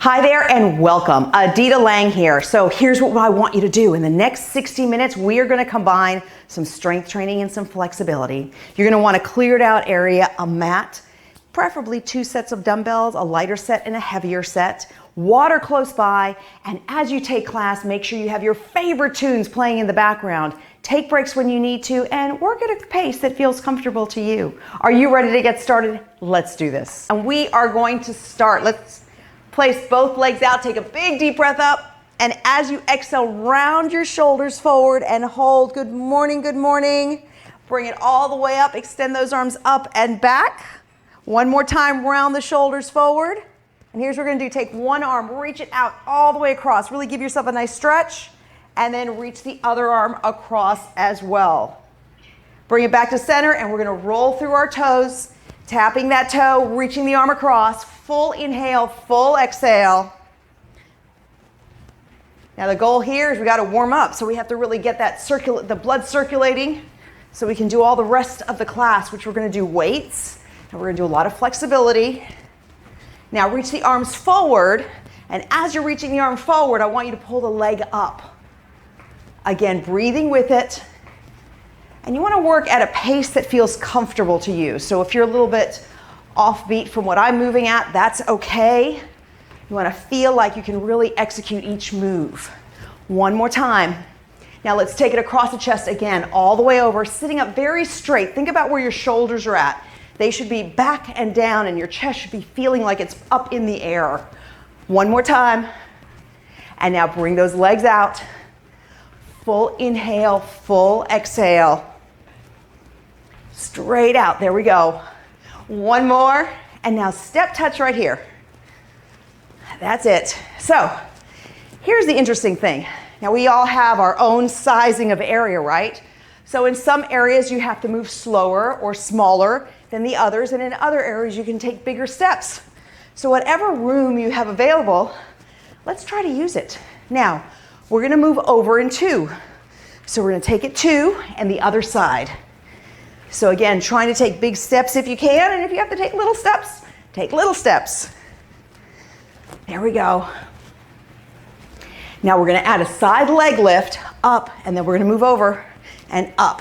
Hi there and welcome. Adita Lang here. So here's what I want you to do. In the next 60 minutes, we are going to combine some strength training and some flexibility. You're going to want a cleared out area, a mat, preferably 2 sets of dumbbells, a lighter set and a heavier set, water close by, and as you take class, make sure you have your favorite tunes playing in the background. Take breaks when you need to and work at a pace that feels comfortable to you. Are you ready to get started? Let's do this. And we are going to start. Let's place both legs out, take a big deep breath up, and as you exhale, round your shoulders forward and hold. Good morning, good morning. Bring it all the way up, extend those arms up and back. One more time, round the shoulders forward. And here's what we're gonna do. Take one arm, reach it out all the way across. Really give yourself a nice stretch, and then reach the other arm across as well. Bring it back to center, and we're gonna roll through our toes, tapping that toe, reaching the arm across. Full inhale, full exhale. Now the goal here is we got to warm up, so we have to really get that the blood circulating so we can do all the rest of the class, which we're going to do weights, and we're going to do a lot of flexibility. Now reach the arms forward, and as you're reaching the arm forward, I want you to pull the leg up. Again, breathing with it. And you want to work at a pace that feels comfortable to you. So if you're a little bit offbeat from what I'm moving at, that's okay. You want to feel like you can really execute each move. One more time. Now let's take it across the chest again, all the way over, sitting up very straight. Think about where your shoulders are at. They should be back and down, and your chest should be feeling like it's up in the air. One more time. And now bring those legs out. Full inhale, full exhale. Straight out, there we go. One more, and now step touch right here. That's it. So here's the interesting thing. Now we all have our own sizing of area, right? So in some areas you have to move slower or smaller than the others, and in other areas you can take bigger steps. So whatever room you have available, let's try to use it. Now we're gonna move over in 2. So we're gonna take it 2 and the other side. So again, trying to take big steps if you can, and if you have to take little steps, take little steps. There we go. Now we're gonna add a side leg lift up, and then we're gonna move over and up.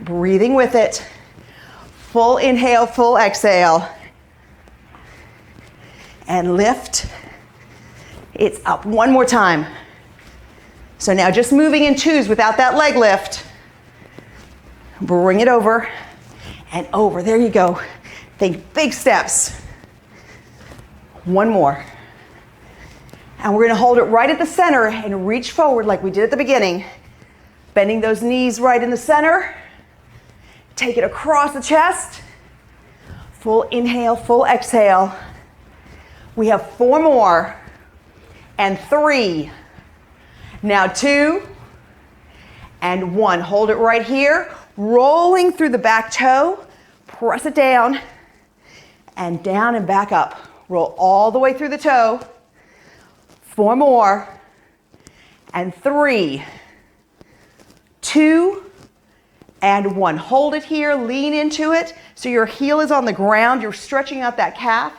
Breathing with it. Full inhale, full exhale. And lift. It's up. One more time. So now just moving in 2s without that leg lift. Bring it over and over. There you go. Think big steps. One more. And we're going to hold it right at the center and reach forward like we did at the beginning. Bending those knees right in the center. Take it across the chest. Full inhale, full exhale. We have 4 more. And 3. Now 2. And 1. Hold it right here. Rolling through the back toe, press it down and back up. Roll all the way through the toe. 4 more, and 3, 2, and 1. Hold it here, lean into it so your heel is on the ground. You're stretching out that calf.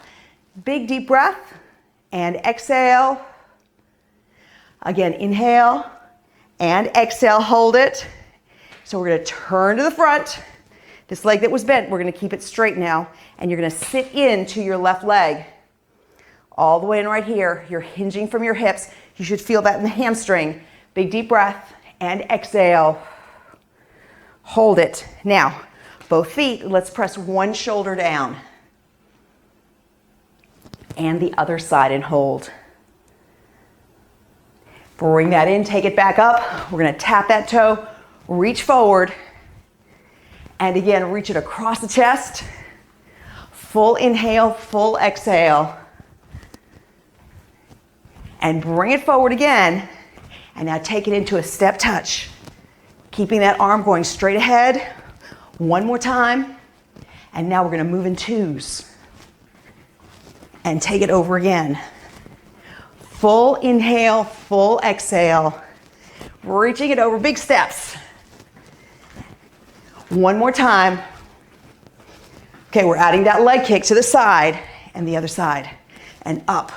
Big deep breath and exhale. Again, inhale and exhale, hold it. So we're going to turn to the front. This leg that was bent, we're going to keep it straight now. And you're going to sit into your left leg. All the way in right here. You're hinging from your hips. You should feel that in the hamstring. Big deep breath and exhale. Hold it. Now, both feet, let's press one shoulder down. And the other side and hold. Bring that in, take it back up. We're going to tap that toe. Reach forward, and again, reach it across the chest. Full inhale, full exhale. And bring it forward again, and now take it into a step touch. Keeping that arm going straight ahead. One more time, and now we're gonna move in 2s. And take it over again. Full inhale, full exhale. Reaching it over, big steps. One more time. Okay, we're adding that leg kick to the side and the other side. and up.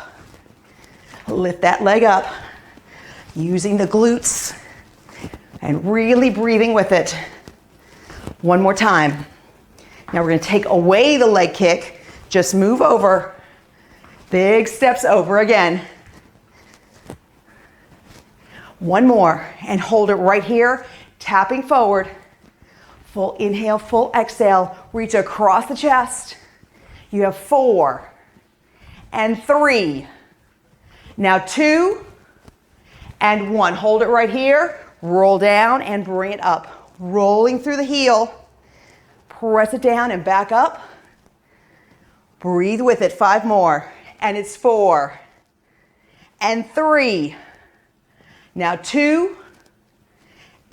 Lift that leg up, using the glutes and really breathing with it. One more time. Now we're going to take away the leg kick. Just move over. Big steps over again. One more, and hold it right here, tapping forward. Full inhale, full exhale. Reach across the chest. You have 4 and 3. Now 2 and 1. Hold it right here. Roll down and bring it up. Rolling through the heel. Press it down and back up. Breathe with it. 5 more. And it's 4 and 3. Now 2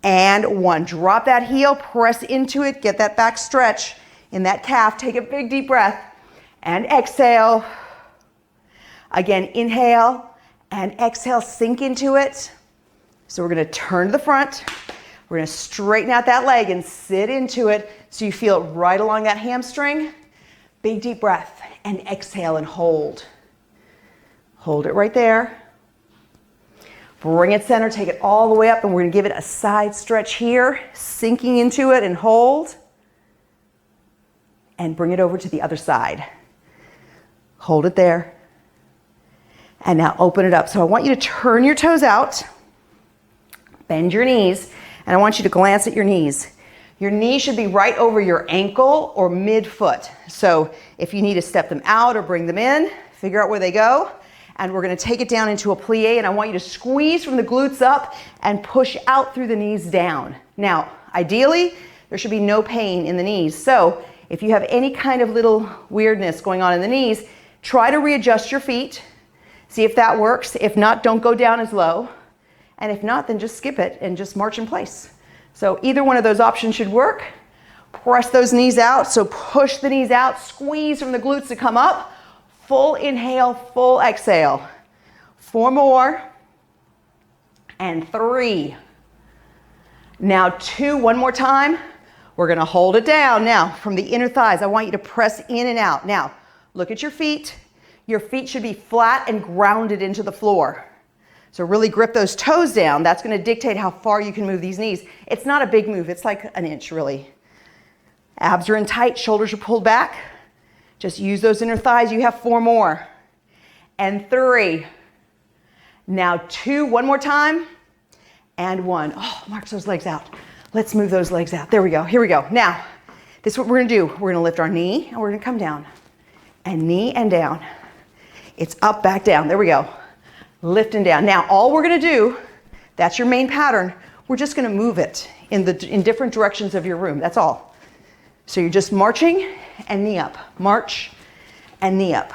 and 1. Drop that heel. Press into it. Get that back stretch in that calf. Take a big deep breath. And exhale. Again, inhale and exhale. Sink into it. So we're going to turn to the front. We're going to straighten out that leg and sit into it so you feel it right along that hamstring. Big deep breath and exhale and hold. Hold it right there. Bring it center, take it all the way up, and we're going to give it a side stretch here, sinking into it and hold. And bring it over to the other side. Hold it there. And now open it up. So I want you to turn your toes out, bend your knees, and I want you to glance at your knees. Your knee should be right over your ankle or mid-foot. So if you need to step them out or bring them in, figure out where they go. And we're going to take it down into a plie, and I want you to squeeze from the glutes up and push out through the knees down. Now, ideally, there should be no pain in the knees. So if you have any kind of little weirdness going on in the knees, try to readjust your feet. See if that works. If not, don't go down as low. And if not, then just skip it and just march in place. So either one of those options should work. Press those knees out. So push the knees out, squeeze from the glutes to come up. Full inhale, full exhale. 4 more. And 3. Now 2, one more time. We're going to hold it down. Now, from the inner thighs, I want you to press in and out. Now, look at your feet. Your feet should be flat and grounded into the floor. So really grip those toes down. That's going to dictate how far you can move these knees. It's not a big move. It's like an inch, really. Abs are in tight. Shoulders are pulled back. Just use those inner thighs. You have 4 more. And 3. Now 2, one more time. And 1. Oh, march those legs out. Let's move those legs out. There we go. Here we go. Now, this is what we're going to do. We're going to lift our knee, and we're going to come down. And knee and down. It's up, back, down. There we go. Lift and down. Now, all we're going to do, that's your main pattern. We're just going to move it in different directions of your room. That's all. So you're just marching and knee up. March and knee up.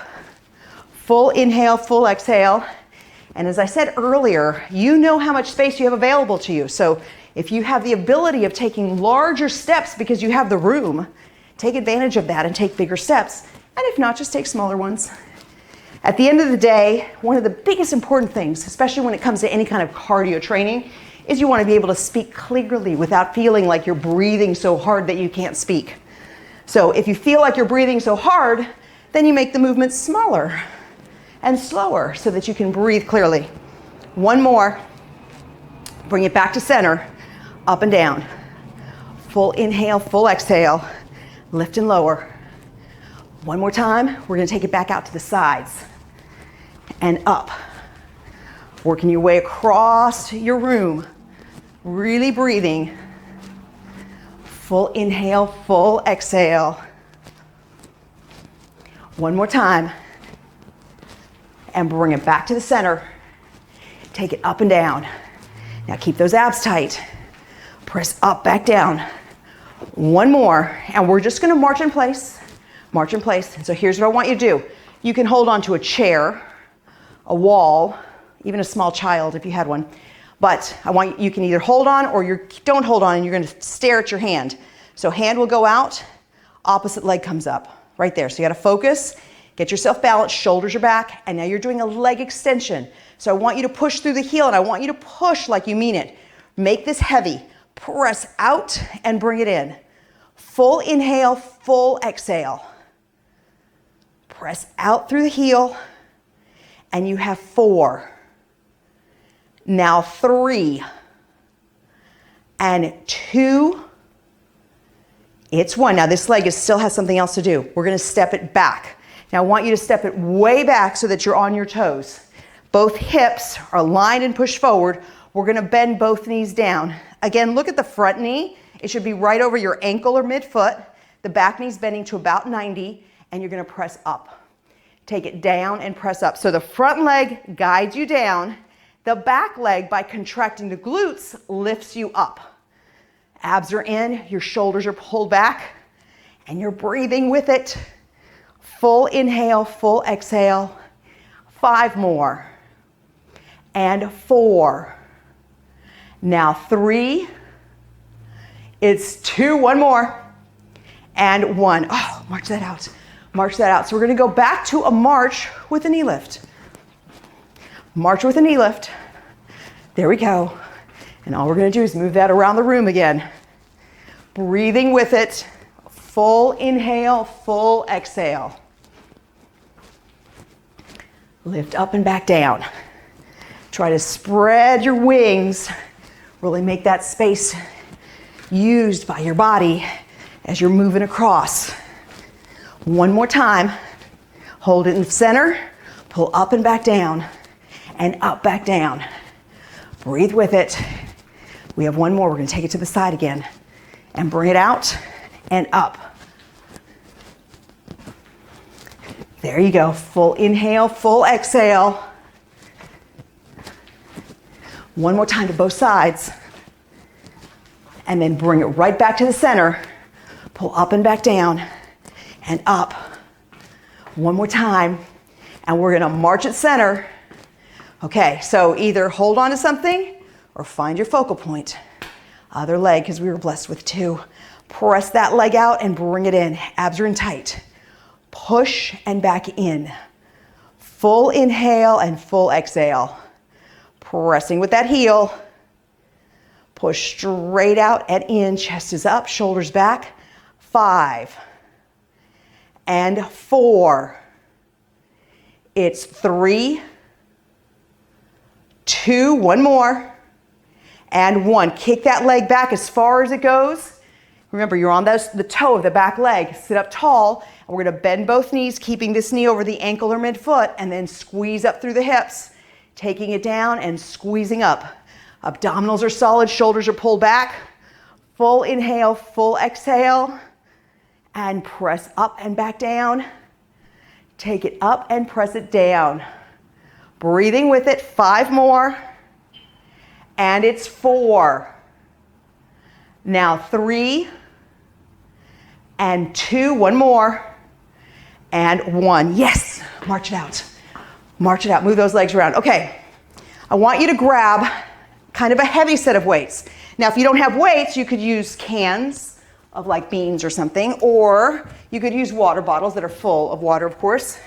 Full inhale, full exhale. And as I said earlier, you know how much space you have available to you. So if you have the ability of taking larger steps because you have the room, take advantage of that and take bigger steps. And if not, just take smaller ones. At the end of the day, one of the biggest important things, especially when it comes to any kind of cardio training, is you want to be able to speak clearly without feeling like you're breathing so hard that you can't speak. So if you feel like you're breathing so hard, then you make the movements smaller and slower so that you can breathe clearly. 1 more. Bring it back to center. Up and down. Full inhale, full exhale. Lift and lower. 1 more time. We're going to take it back out to the sides and up. Working your way across your room. Really breathing. Full inhale, full exhale. 1 more time. And bring it back to the center. Take it up and down. Now keep those abs tight. Press up, back down. 1 more. And we're just going to march in place. March in place. And so here's what I want you to do. You can hold on to a chair, a wall, even a small child if you had one. But you can either hold on or you don't hold on and you're going to stare at your hand. So hand will go out, opposite leg comes up. Right there. So you got to focus, get yourself balanced, shoulders are back, and now you're doing a leg extension. So I want you to push through the heel and I want you to push like you mean it. Make this heavy. Press out and bring it in. Full inhale, full exhale. Press out through the heel and you have 4. Now 3 and 2. It's 1. Now this leg still has something else to do. We're going to step it back. Now I want you to step it way back so that you're on your toes. Both hips are aligned and pushed forward. We're going to bend both knees down. Again, look at the front knee. It should be right over your ankle or midfoot. The back knee's bending to about 90, and you're going to press up. Take it down and press up. So the front leg guides you down. The back leg, by contracting the glutes, lifts you up. Abs are in, your shoulders are pulled back, and you're breathing with it. Full inhale, full exhale. 5 more. And 4. Now 3. It's 2, 1 more. And 1. Oh, march that out. March that out. So we're going to go back to a march with a knee lift. March with a knee lift. There we go. And all we're going to do is move that around the room again. Breathing with it. Full inhale, full exhale. Lift up and back down. Try to spread your wings. Really make that space used by your body as you're moving across. 1 more time. Hold it in the center. Pull up and back down. And up, back down. Breathe with it. We have 1 more. We're going to take it to the side again. And bring it out and up. There you go. Full inhale, full exhale. 1 more time to both sides. And then bring it right back to the center. Pull up and back down and up. 1 more time. And we're going to march at center. Okay, so either hold on to something or find your focal point. Other leg, because we were blessed with 2. Press that leg out and bring it in. Abs are in tight. Push and back in. Full inhale and full exhale. Pressing with that heel. Push straight out and in. Chest is up, shoulders back. 5 and 4. It's 3, 2, 1 more, and 1. Kick that leg back as far as it goes. Remember, you're on the toe of the back leg. Sit up tall, and we're going to bend both knees, keeping this knee over the ankle or midfoot, and then squeeze up through the hips, taking it down and squeezing up. Abdominals are solid, shoulders are pulled back. Full inhale, full exhale, and press up and back down. Take it up and press it down. Breathing with it. 5 more. And it's 4. Now 3 and 2. 1 more. And 1. Yes. March it out. March it out. Move those legs around. Okay. I want you to grab kind of a heavy set of weights. Now, if you don't have weights, you could use cans of like beans or something, or you could use water bottles that are full of water, of course.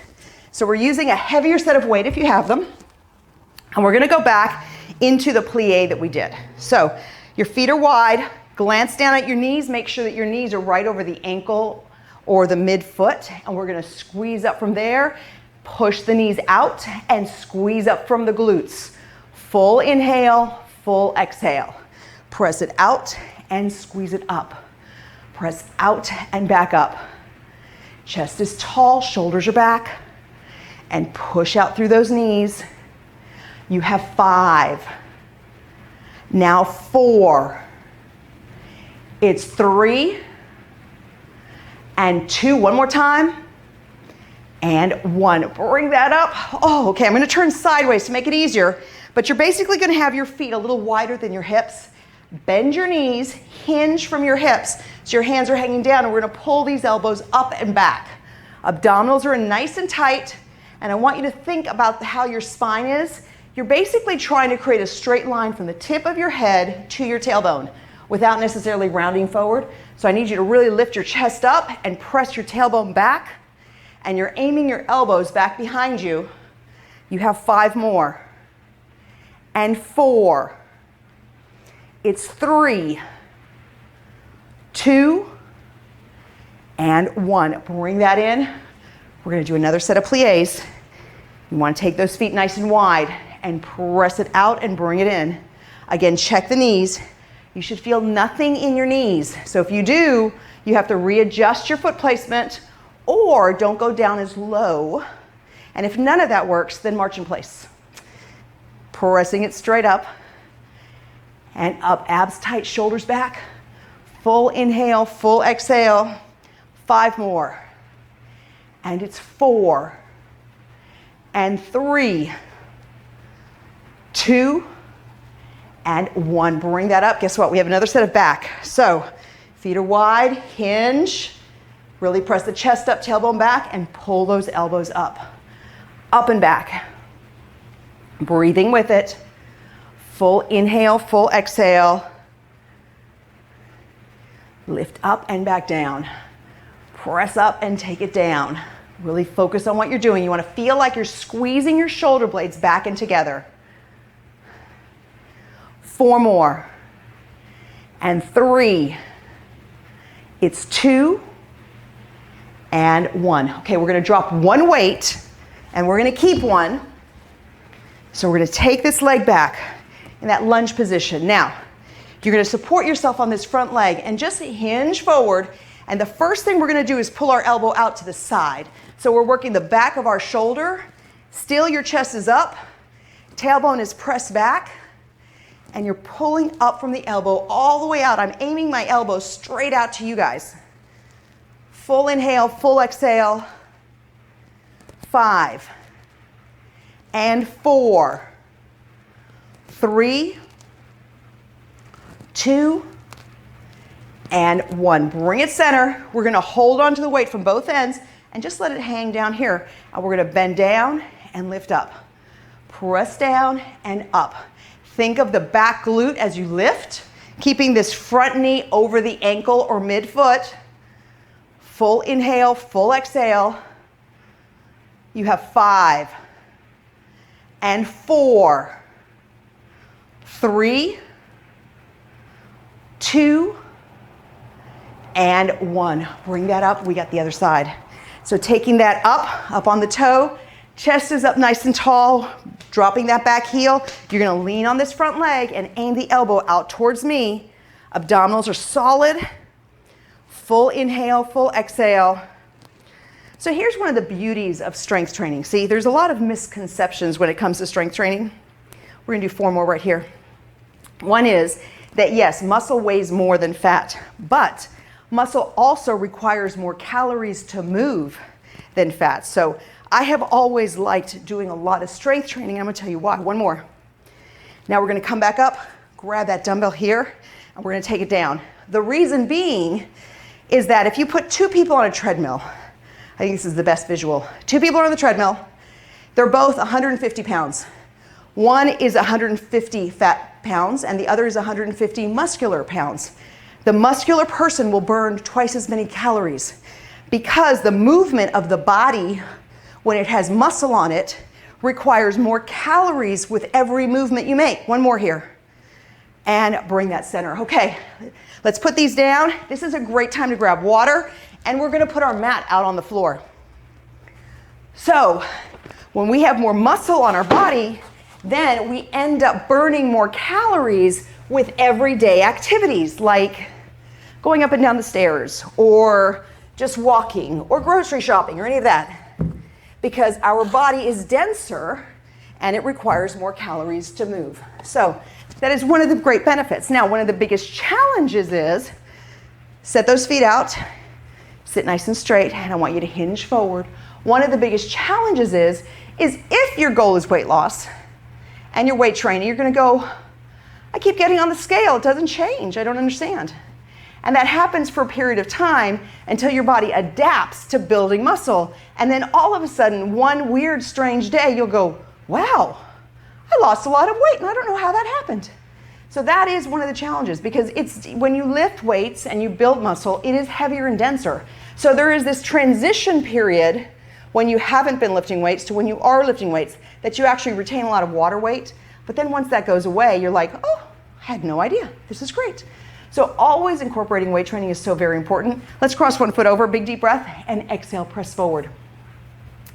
So we're using a heavier set of weight if you have them. And we're going to go back into the plie that we did. So your feet are wide. Glance down at your knees. Make sure that your knees are right over the ankle or the midfoot. And we're going to squeeze up from there. Push the knees out and squeeze up from the glutes. Full inhale, full exhale. Press it out and squeeze it up. Press out and back up. Chest is tall, shoulders are back. And push out through those knees. You have 5. Now 4. It's 3 and 2. 1 more time. And 1. Bring that up. Oh, okay. I'm going to turn sideways to make it easier. But you're basically going to have your feet a little wider than your hips. Bend your knees, hinge from your hips. So your hands are hanging down, and we're going to pull these elbows up and back. Abdominals are nice and tight. And I want you to think about how your spine is. You're basically trying to create a straight line from the tip of your head to your tailbone without necessarily rounding forward. So I need you to really lift your chest up and press your tailbone back. And you're aiming your elbows back behind you. You have 5 more. And 4. It's 3, 2, and 1. Bring that in. We're going to do another set of plies. You want to take those feet nice and wide and press it out and bring it in. Again, check the knees. You should feel nothing in your knees. So if you do, you have to readjust your foot placement or don't go down as low. And if none of that works, then march in place. Pressing it straight up and up, abs tight, shoulders back. Full inhale, full exhale. 5 more. And it's 4 and 3, 2 and 1. Bring that up. Guess what? We have another set of back. So feet are wide, hinge. Really press the chest up, tailbone back, and pull those elbows up. Up and back. Breathing with it. Full inhale, full exhale. Lift up and back down. Press up and take it down. Really focus on what you're doing. You want to feel like you're squeezing your shoulder blades back and together. 4 more. And 3. It's 2 and 1. Okay, we're going to drop one weight and we're going to keep one. So we're going to take this leg back in that lunge position. Now, you're going to support yourself on this front leg and just hinge forward. And the first thing we're going to do is pull our elbow out to the side. So we're working the back of our shoulder. Still, your chest is up. Tailbone is pressed back. And you're pulling up from the elbow all the way out. I'm aiming my elbow straight out to you guys. Full inhale, full exhale. 5 and 4, 3, 2, and 1. Bring it center. We're going to hold on to the weight from both ends and just let it hang down here. And we're going to bend down and lift up. Press down and up. Think of the back glute as you lift, keeping this front knee over the ankle or midfoot. Full inhale, full exhale. You have 5 and 4, 3, 2, and 1. Bring that up. We got the other side. So taking that up on the toe, chest is up nice and tall, dropping that back heel. You're going to lean on this front leg and aim the elbow out towards me. Abdominals are solid. Full inhale, full exhale. So here's one of the beauties of strength training. See, there's a lot of misconceptions when it comes to strength training. We're going to do 4 more right here. One is that yes, muscle weighs more than fat, but muscle also requires more calories to move than fat. So I have always liked doing a lot of strength training. I'm going to tell you why. 1 more. Now we're going to come back up, grab that dumbbell here, and we're going to take it down. The reason being is that if you put 2 people on a treadmill, I think this is the best visual. 2 people are on the treadmill. They're both 150 pounds. One is 150 fat pounds and the other is 150 muscular pounds. The muscular person will burn twice as many calories because the movement of the body, when it has muscle on it, requires more calories with every movement you make. 1 more here. And bring that center. Okay, let's put these down. This is a great time to grab water, and we're going to put our mat out on the floor. So when we have more muscle on our body, then we end up burning more calories with everyday activities like going up and down the stairs or just walking or grocery shopping or any of that, because our body is denser and it requires more calories to move. So that is one of the great benefits. Now, one of the biggest challenges is set those feet out, sit nice and straight, and I want you to hinge forward. One of the biggest challenges is if your goal is weight loss and you're weight training, you're going to go, I keep getting on the scale. It doesn't change. I don't understand. And that happens for a period of time until your body adapts to building muscle. And then all of a sudden, one weird, strange day, you'll go, wow, I lost a lot of weight and I don't know how that happened. So that is one of the challenges, because it's when you lift weights and you build muscle, it is heavier and denser. So there is this transition period when you haven't been lifting weights to when you are lifting weights that you actually retain a lot of water weight. But then once that goes away, you're like, oh, I had no idea. This is great. So always incorporating weight training is so very important. Let's cross one foot over, big deep breath, and exhale, press forward.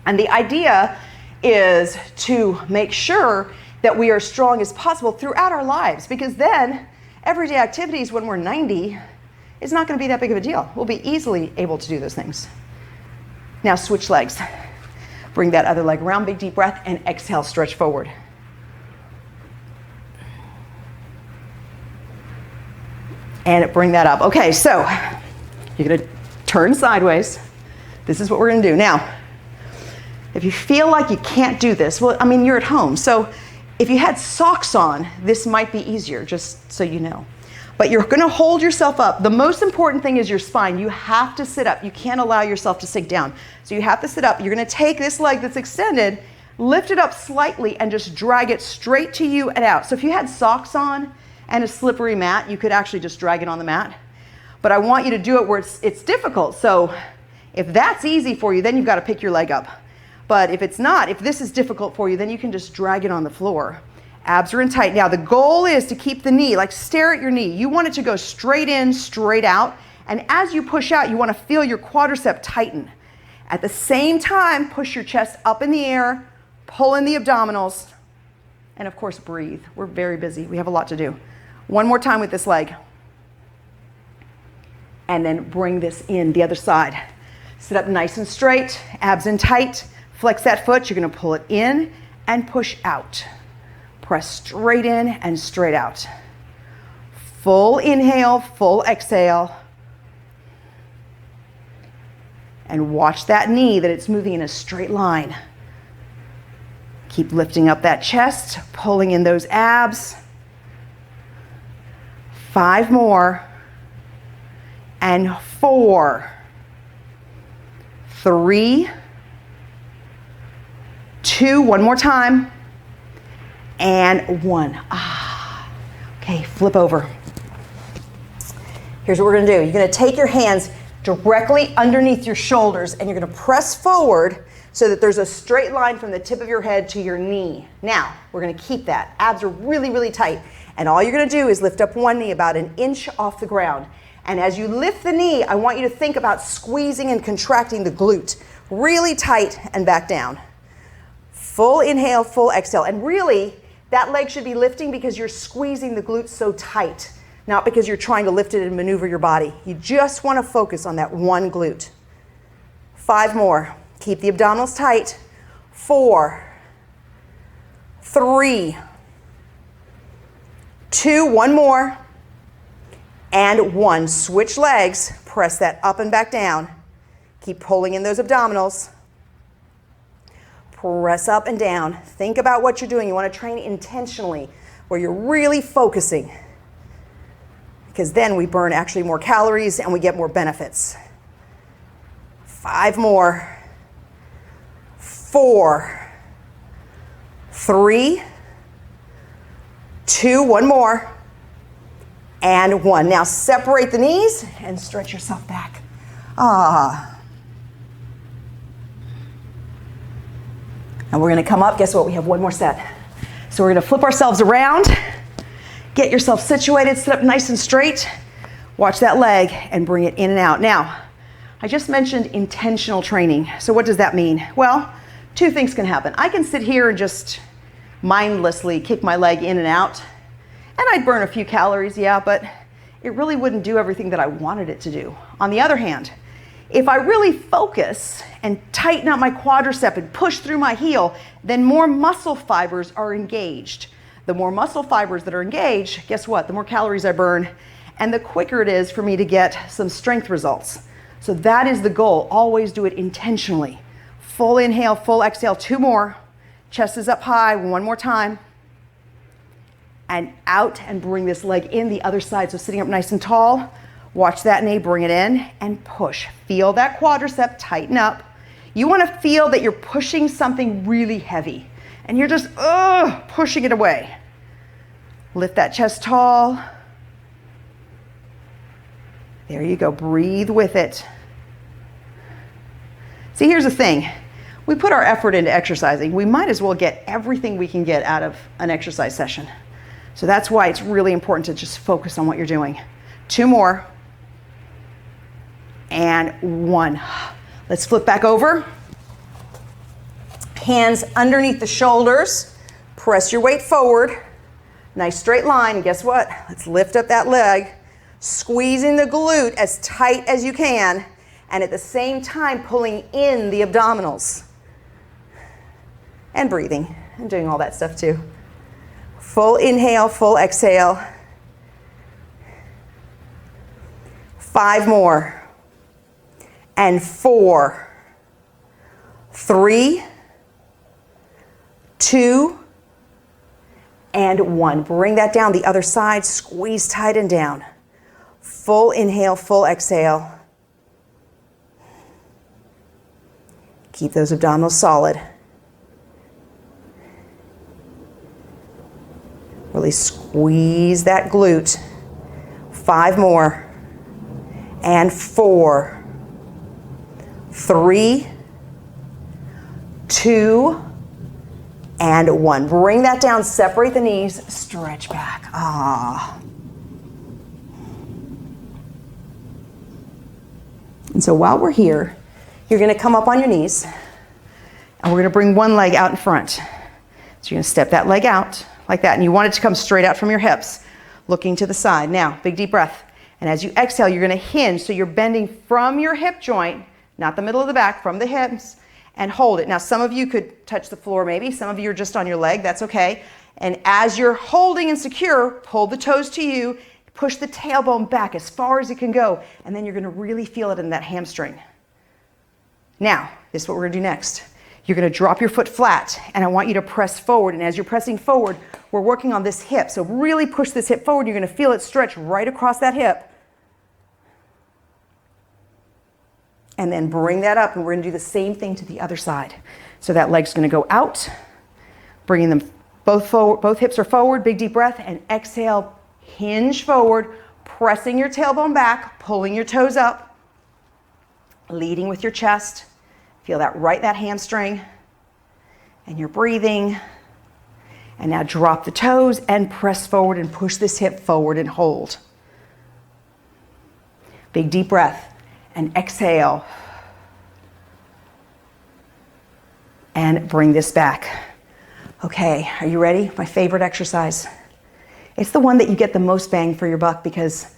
And the idea is to make sure that we are as strong as possible throughout our lives, because then everyday activities when we're 90 is not going to be that big of a deal. We'll be easily able to do those things. Now switch legs. Bring that other leg around, big deep breath, and exhale, stretch forward. And bring that up. Okay, so you're going to turn sideways. This is what we're going to do. Now, if you feel like you can't do this, well, I mean, you're at home. So if you had socks on, this might be easier, just so you know. But you're going to hold yourself up. The most important thing is your spine. You have to sit up. You can't allow yourself to sink down. So you have to sit up. You're going to take this leg that's extended, lift it up slightly, and just drag it straight to you and out. So if you had socks on and a slippery mat, you could actually just drag it on the mat. But I want you to do it where it's difficult. So if that's easy for you, then you've got to pick your leg up. But if it's not, if this is difficult for you, then you can just drag it on the floor. Abs are in tight. Now the goal is to keep the knee, like stare at your knee. You want it to go straight in, straight out. And as you push out, you want to feel your quadricep tighten. At the same time, push your chest up in the air, pull in the abdominals, and of course breathe. We're very busy. We have a lot to do. One more time with this leg. And then bring this in the other side. Sit up nice and straight, abs in tight. Flex that foot. You're going to pull it in and push out. Press straight in and straight out. Full inhale, full exhale. And watch that knee, that it's moving in a straight line. Keep lifting up that chest, pulling in those abs. 5 more. And 4. 3. 2. One more time. And 1. Okay, flip over. Here's what we're going to do. You're going to take your hands directly underneath your shoulders and you're going to press forward so that there's a straight line from the tip of your head to your knee. Now, we're going to keep that. Abs are really, really tight. And all you're going to do is lift up one knee about an inch off the ground. And as you lift the knee, I want you to think about squeezing and contracting the glute. Really tight and back down. Full inhale, full exhale. And really, that leg should be lifting because you're squeezing the glutes so tight, not because you're trying to lift it and maneuver your body. You just want to focus on that one glute. 5 more. Keep the abdominals tight. 4, 3, 2, one more, and 1. Switch legs. Press that up and back down. Keep pulling in those abdominals. Press up and down. Think about what you're doing. You want to train intentionally where you're really focusing, because then we burn actually more calories and we get more benefits. 5 more. 4, 3, 2, one more, and 1. Now separate the knees and stretch yourself back. And we're going to come up. Guess what? We have one more set. So we're going to flip ourselves around. Get yourself situated. Sit up nice and straight. Watch that leg and bring it in and out. Now, I just mentioned intentional training. So what does that mean? Well, 2 things can happen. I can sit here and just mindlessly kick my leg in and out. And I'd burn a few calories, yeah, but it really wouldn't do everything that I wanted it to do. On the other hand, if I really focus and tighten up my quadricep and push through my heel, then more muscle fibers are engaged. The more muscle fibers that are engaged, guess what? The more calories I burn, and the quicker it is for me to get some strength results. So that is the goal. Always do it intentionally. Full inhale, full exhale. 2 more. Chest is up high. 1 more time. And out, and bring this leg in the other side. So sitting up nice and tall. Watch that knee, bring it in and push. Feel that quadricep tighten up. You want to feel that you're pushing something really heavy and you're just pushing it away. Lift that chest tall. There you go. Breathe with it. See, here's the thing. We put our effort into exercising. We might as well get everything we can get out of an exercise session. So that's why it's really important to just focus on what you're doing. 2 more. And 1. Let's flip back over. Hands underneath the shoulders. Press your weight forward. Nice straight line. And guess what? Let's lift up that leg. Squeezing the glute as tight as you can. And at the same time, pulling in the abdominals. And breathing. And doing all that stuff too. Full inhale, full exhale. 5 more. And 4. 3. 2. And 1. Bring that down the other side. Squeeze tight and down. Full inhale, full exhale. Keep those abdominals solid. Really squeeze that glute. 5 more. And 4. 3. 2. And 1. Bring that down, separate the knees, stretch back. Ah. And so while we're here, you're gonna come up on your knees and we're gonna bring one leg out in front. So you're gonna step that leg out like that, and you want it to come straight out from your hips, looking to the side. Now, big deep breath. And as you exhale, you're gonna hinge, so you're bending from your hip joint, not the middle of the back, from the hips, and hold it. Now, some of you could touch the floor maybe. Some of you are just on your leg. That's okay. And as you're holding and secure, pull the toes to you. Push the tailbone back as far as it can go. And then you're going to really feel it in that hamstring. Now, this is what we're going to do next. You're going to drop your foot flat. And I want you to press forward. And as you're pressing forward, we're working on this hip. So really push this hip forward. You're going to feel it stretch right across that hip. And then bring that up, and we're going to do the same thing to the other side. So that leg's going to go out, bringing them both forward, both hips are forward, big deep breath, and exhale, hinge forward, pressing your tailbone back, pulling your toes up, leading with your chest. Feel that that hamstring, and you're breathing. And now drop the toes and press forward and push this hip forward and hold. Big deep breath. And exhale. And bring this back. Okay, are you ready? My favorite exercise. It's the one that you get the most bang for your buck because,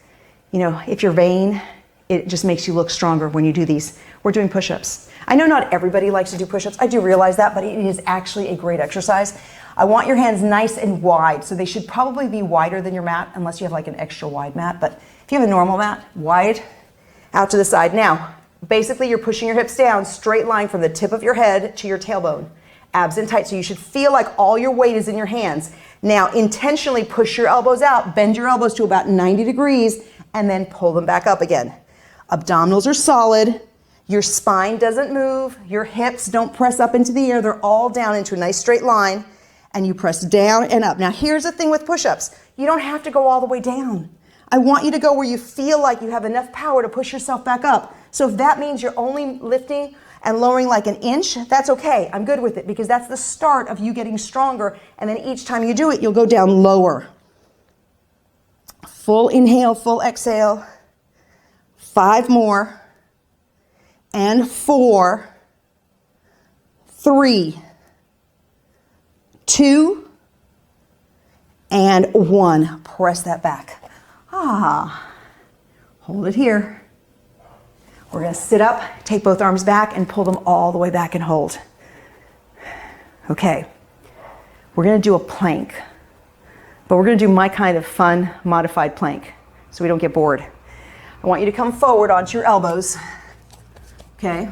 you know, if you're vain, it just makes you look stronger when you do these. We're doing push-ups. I know not everybody likes to do push-ups. I do realize that, but it is actually a great exercise. I want your hands nice and wide, so they should probably be wider than your mat, unless you have like an extra wide mat. But if you have a normal mat, wide, out to the side. Now, basically you're pushing your hips down, straight line from the tip of your head to your tailbone. Abs in tight, so you should feel like all your weight is in your hands. Now, intentionally push your elbows out, bend your elbows to about 90 degrees, and then pull them back up again. Abdominals are solid, your spine doesn't move, your hips don't press up into the air, they're all down into a nice straight line, and you press down and up. Now, here's the thing with push-ups. You don't have to go all the way down. I want you to go where you feel like you have enough power to push yourself back up. So if that means you're only lifting and lowering like an inch, that's okay. I'm good with it because that's the start of you getting stronger. And then each time you do it, you'll go down lower. Full inhale, full exhale. 5 more. And 4. 3. 2. And 1. Press that back. Hold it here. We're going to sit up, take both arms back, and pull them all the way back and hold. Okay. We're going to do a plank, but we're going to do my kind of fun modified plank so we don't get bored. I want you to come forward onto your elbows. Okay.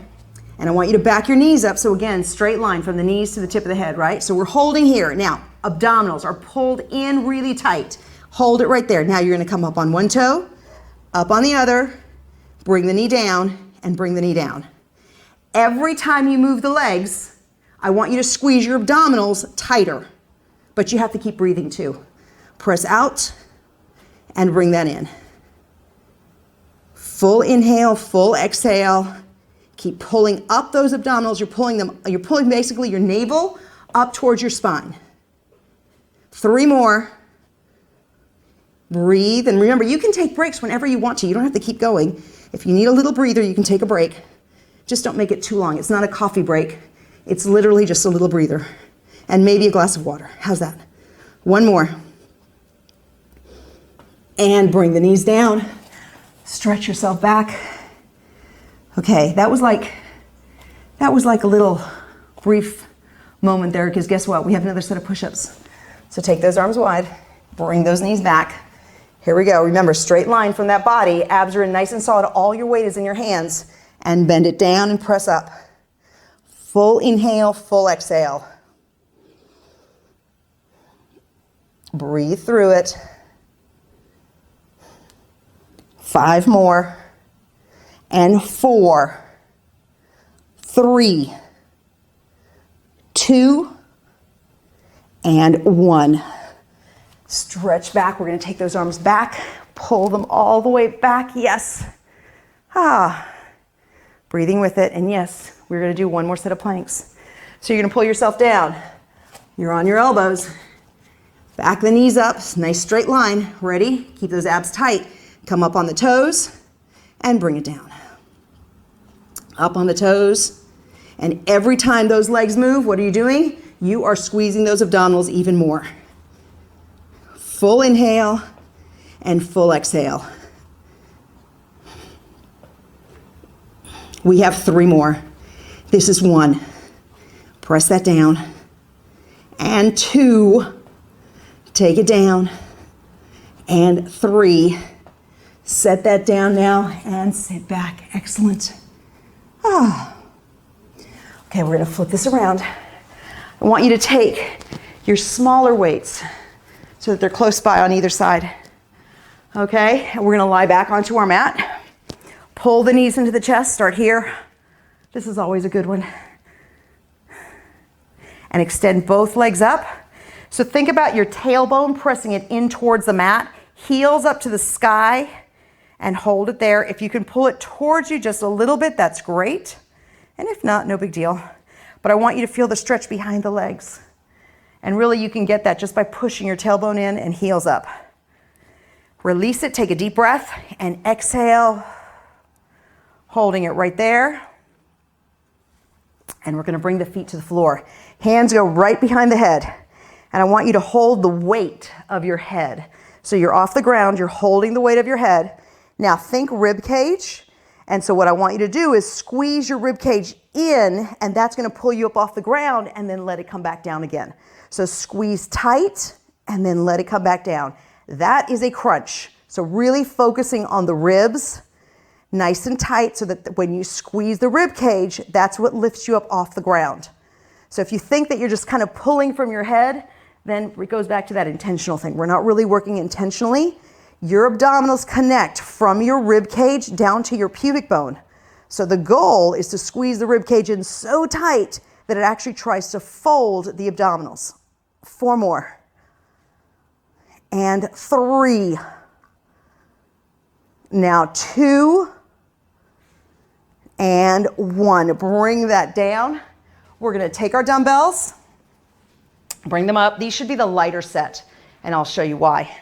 And I want you to back your knees up. So again, straight line from the knees to the tip of the head, right? So we're holding here. Now, abdominals are pulled in really tight. Hold it right there. Now you're going to come up on one toe, up on the other, bring the knee down, and bring the knee down. Every time you move the legs, I want you to squeeze your abdominals tighter, but you have to keep breathing too. Press out and bring that in. Full inhale, full exhale. Keep pulling up those abdominals. You're pulling basically your navel up towards your spine. 3 more. Breathe, and remember, you can take breaks whenever you want to. You don't have to keep going. If you need a little breather, you can take a break. Just don't make it too long. It's not a coffee break. It's literally just a little breather and maybe a glass of water. How's that? One more. And bring the knees down. Stretch yourself back. Okay, that was like a little brief moment there, because guess what? We have another set of push-ups. So take those arms wide, bring those knees back. Here we go. Remember, straight line from that body. Abs are in nice and solid. All your weight is in your hands. And bend it down and press up. Full inhale, full exhale. Breathe through it. 5 more. And 4, 3, 2, and 1. Stretch back. We're going to take those arms back. Pull them all the way back. Yes. Breathing with it. And yes, we're going to do one more set of planks. So you're going to pull yourself down. You're on your elbows. Back the knees up. Nice straight line. Ready? Keep those abs tight. Come up on the toes and bring it down. Up on the toes. And every time those legs move, what are you doing? You are squeezing those abdominals even more. Full inhale and full exhale. We have 3 more. This is 1. Press that down. And 2. Take it down. And 3. Set that down now and sit back. Excellent. Okay, we're going to flip this around. I want you to take your smaller weights so that they're close by on either side. Okay, and we're going to lie back onto our mat. Pull the knees into the chest. Start here. This is always a good one. And extend both legs up. So think about your tailbone pressing it in towards the mat. Heels up to the sky and hold it there. If you can pull it towards you just a little bit, that's great. And if not, no big deal. But I want you to feel the stretch behind the legs. And really you can get that just by pushing your tailbone in and heels up. Release it, take a deep breath, and exhale, holding it right there. And we're going to bring the feet to the floor. Hands go right behind the head. And I want you to hold the weight of your head. So you're off the ground, you're holding the weight of your head. Now think rib cage. And so what I want you to do is squeeze your rib cage in, and that's going to pull you up off the ground, and then let it come back down again. So squeeze tight and then let it come back down. That is a crunch. So really focusing on the ribs, nice and tight, so that when you squeeze the rib cage, that's what lifts you up off the ground. So if you think that you're just kind of pulling from your head, then it goes back to that intentional thing. We're not really working intentionally. Your abdominals connect from your rib cage down to your pubic bone. So the goal is to squeeze the rib cage in so tight that it actually tries to fold the abdominals. 4 more. And 3. Now 2. And 1. Bring that down. We're going to take our dumbbells, bring them up. These should be the lighter set, and I'll show you why.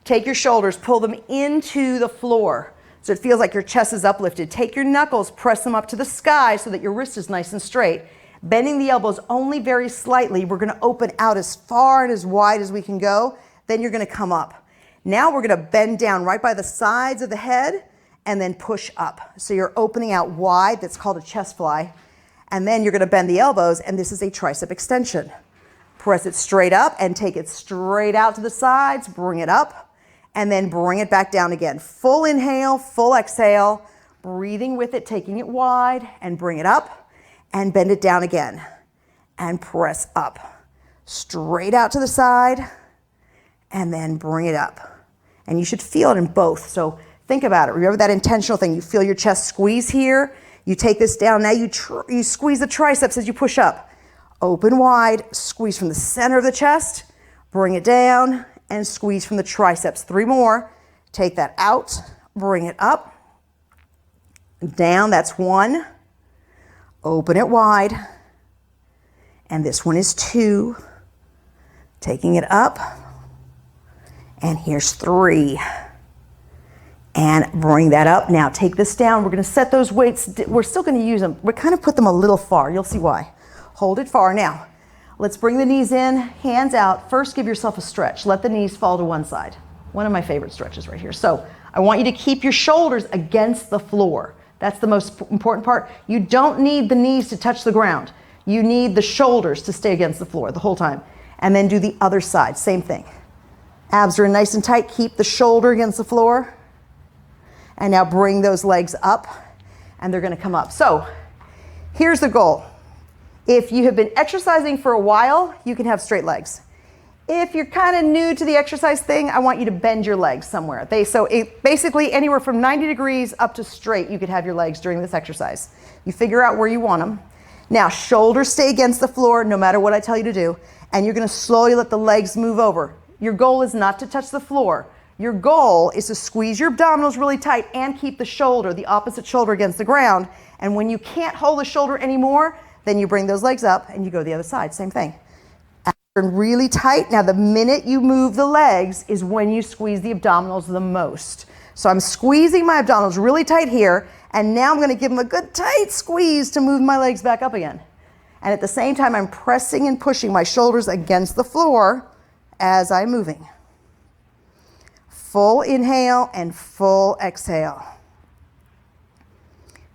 Take your shoulders, pull them into the floor so it feels like your chest is uplifted. Take your knuckles, press them up to the sky so that your wrist is nice and straight. Bending the elbows only very slightly. We're going to open out as far and as wide as we can go. Then you're going to come up. Now we're going to bend down right by the sides of the head and then push up. So you're opening out wide. That's called a chest fly. And then you're going to bend the elbows, and this is a tricep extension. Press it straight up and take it straight out to the sides. Bring it up. And then bring it back down again. Full inhale, full exhale, breathing with it, taking it wide, and bring it up, and bend it down again. And press up. Straight out to the side, and then bring it up. And you should feel it in both. So think about it. Remember that intentional thing. You feel your chest squeeze here. You take this down. Now you squeeze the triceps as you push up. Open wide, squeeze from the center of the chest, bring it down, and squeeze from the triceps. 3 more. Take that out, bring it up, down. That's 1. Open it wide. And this one is 2. Taking it up. And here's 3. And bring that up. Now take this down. We're going to set those weights. We're still going to use them. We're kind of put them a little far. You'll see why. Hold it far. Now, let's bring the knees in, hands out. First, give yourself a stretch. Let the knees fall to one side. One of my favorite stretches right here. So I want you to keep your shoulders against the floor. That's the most important part. You don't need the knees to touch the ground. You need the shoulders to stay against the floor the whole time. And then do the other side, same thing. Abs are in nice and tight. Keep the shoulder against the floor. And now bring those legs up, and they're gonna come up. So here's the goal. If you have been exercising for a while, you can have straight legs. If you're kind of new to the exercise thing, I want you to bend your legs somewhere. Basically anywhere from 90 degrees up to straight, you could have your legs during this exercise. You figure out where you want them. Now, shoulders stay against the floor no matter what I tell you to do, and you're gonna slowly let the legs move over. Your goal is not to touch the floor. Your goal is to squeeze your abdominals really tight and keep the shoulder, the opposite shoulder, against the ground. And when you can't hold the shoulder anymore, then you bring those legs up and you go the other side, same thing. Really tight. Now the minute you move the legs is when you squeeze the abdominals the most. So I'm squeezing my abdominals really tight here, and now I'm going to give them a good tight squeeze to move my legs back up again. And at the same time, I'm pressing and pushing my shoulders against the floor as I'm moving. Full inhale and full exhale.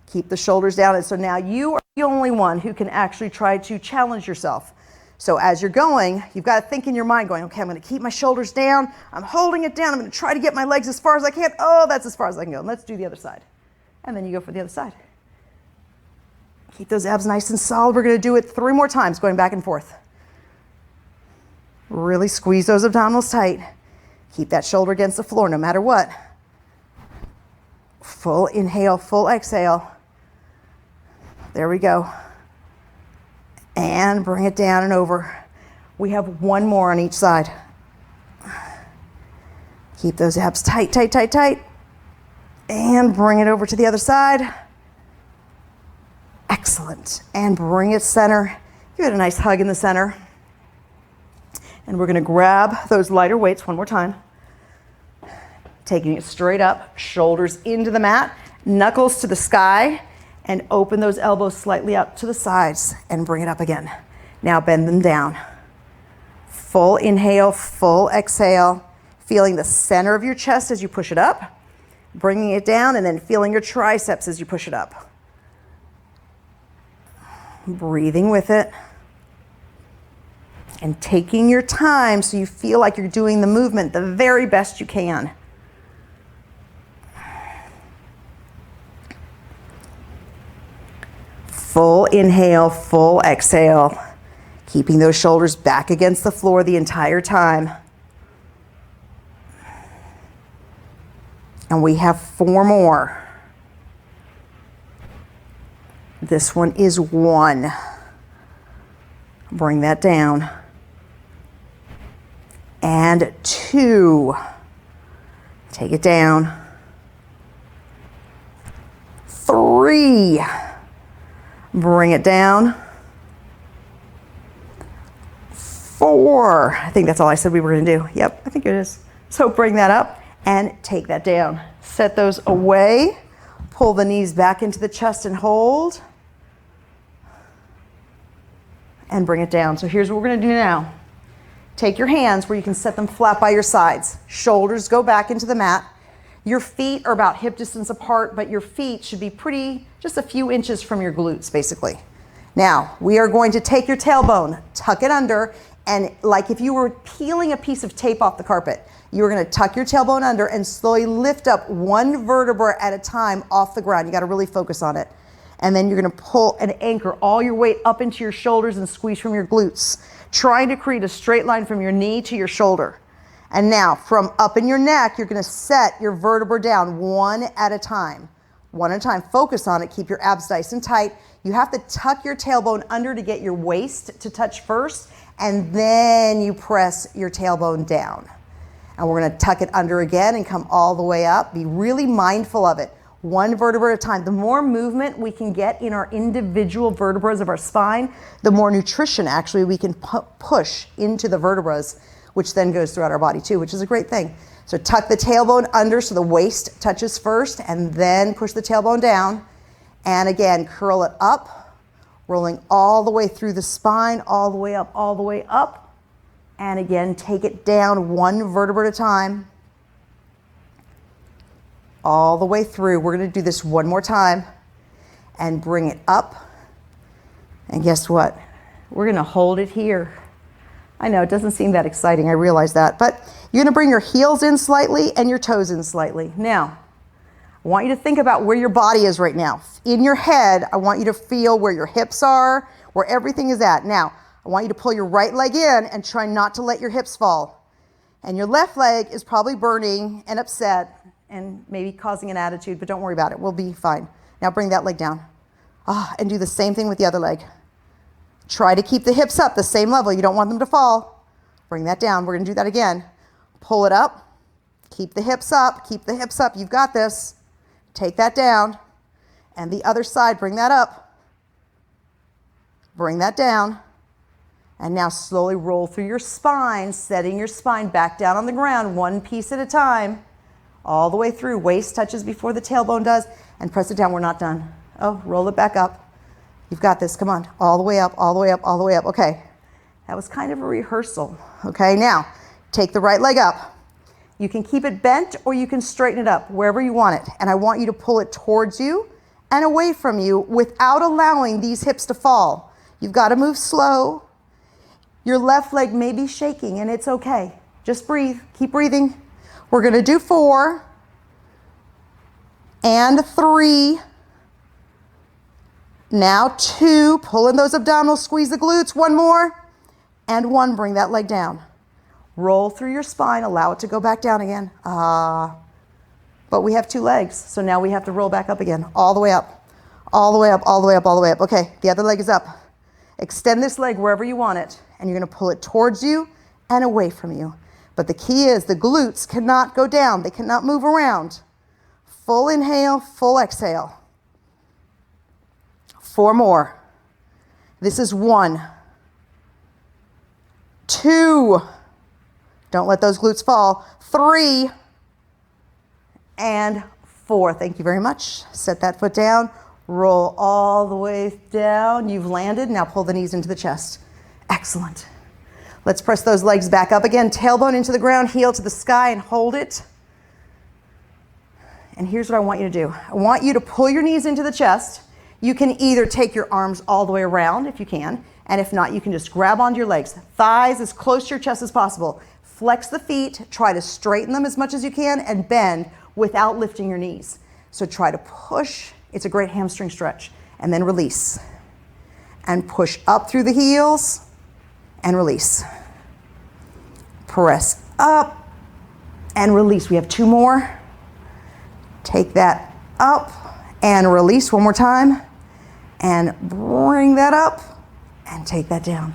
Keep the shoulders down. And so now you are the only one who can actually try to challenge yourself. So as you're going, you've got to think in your mind going, okay, I'm going to keep my shoulders down. I'm holding it down. I'm going to try to get my legs as far as I can. Oh, that's as far as I can go. And let's do the other side. And then you go for the other side. Keep those abs nice and solid. We're going to do it 3 more times, going back and forth. Really squeeze those abdominals tight. Keep that shoulder against the floor no matter what. Full inhale, full exhale. There we go. And bring it down and over. We have 1 more on each side. Keep those abs tight, tight, tight, tight. And bring it over to the other side. Excellent. And bring it center. Give it a nice hug in the center. And we're going to grab those lighter weights 1 more time. Taking it straight up, shoulders into the mat, knuckles to the sky, and open those elbows slightly out to the sides and bring it up again. Now bend them down. Full inhale, full exhale, feeling the center of your chest as you push it up, bringing it down, and then feeling your triceps as you push it up. Breathing with it. And taking your time so you feel like you're doing the movement the very best you can. Full inhale, full exhale. Keeping those shoulders back against the floor the entire time. And we have 4 more. This one is 1. Bring that down. And 2. Take it down. 3. Bring it down. 4. I think that's all I said we were going to do. Yep, I think it is. So bring that up and take that down. Set those away. Pull the knees back into the chest and hold. And bring it down. So here's what we're going to do now. Take your hands where you can set them flat by your sides. Shoulders go back into the mat. Your feet are about hip distance apart, but your feet should be just a few inches from your glutes, basically. Now, we are going to take your tailbone, tuck it under, and like if you were peeling a piece of tape off the carpet, you're going to tuck your tailbone under and slowly lift up 1 vertebra at a time off the ground. You got to really focus on it. And then you're going to pull and anchor all your weight up into your shoulders and squeeze from your glutes, trying to create a straight line from your knee to your shoulder. And now from up in your neck, you're going to set your vertebra down 1 at a time. 1 at a time. Focus on it. Keep your abs nice and tight. You have to tuck your tailbone under to get your waist to touch first, and then you press your tailbone down. And we're going to tuck it under again and come all the way up. Be really mindful of it. 1 vertebra at a time. The more movement we can get in our individual vertebrae of our spine, the more nutrition actually we can push into the vertebrae, which then goes throughout our body too, which is a great thing. So tuck the tailbone under so the waist touches first, and then push the tailbone down. And again, curl it up Rolling all the way through the spine, all the way up, all the way up. And again, take it down one vertebra at a time. All the way through. We're going to do this one more time and bring it up. And guess what? We're going to hold it here. I know it doesn't seem that exciting, I realize that, but you're going to bring your heels in slightly and your toes in slightly. Now, I want you to think about where your body is right now. In your head, I want you to feel where your hips are, where everything is at. Now, I want you to pull your right leg in and try not to let your hips fall. And your left leg is probably burning and upset and maybe causing an attitude, but don't worry about it. We'll be fine. Now bring that leg down. And do the same thing with the other leg. Try to keep the hips up, the same level. You don't want them to fall. Bring that down. We're going to do that again. Pull it up. Keep the hips up. Keep the hips up. You've got this. Take that down. And the other side, bring that up. Bring that down. And now slowly roll through your spine, setting your spine back down on the ground, one piece at a time. All the way through. Waist touches before the tailbone does. And press it down. We're not done. Oh, roll it back up. You've got this. Come on. All the way up, all the way up, all the way up. Okay. That was kind of a rehearsal. Okay. Now, take the right leg up. You can keep it bent or you can straighten it up wherever you want it. And I want you to pull it towards you and away from you without allowing these hips to fall. You've got to move slow. Your left leg may be shaking and it's okay. Just breathe. Keep breathing. We're going to do 4 and 3. Now 2, pull in those abdominals, squeeze the glutes, 1 more, and 1, bring that leg down. Roll through your spine, allow it to go back down again. But we have 2 legs, so now we have to roll back up again, all the way up, all the way up, all the way up, all the way up. Okay, the other leg is up. Extend this leg wherever you want it, and you're gonna pull it towards you and away from you. But the key is the glutes cannot go down, they cannot move around. Full inhale, full exhale. 4 more. This is 1, 2. Don't let those glutes fall. 3 and 4. Thank you very much. Set that foot down. Roll all the way down. You've landed. Now pull the knees into the chest. Excellent. Let's press those legs back up again. Tailbone into the ground, heel to the sky, and hold it. And here's what I want you to do. I want you to pull your knees into the chest. You can either take your arms all the way around if you can, and if not, you can just grab onto your legs. Thighs as close to your chest as possible. Flex the feet, try to straighten them as much as you can, and bend without lifting your knees. So try to push. It's a great hamstring stretch. And then release. And push up through the heels, and release. Press up, and release. We have 2 more. Take that up, and release 1 more time. And bring that up and take that down.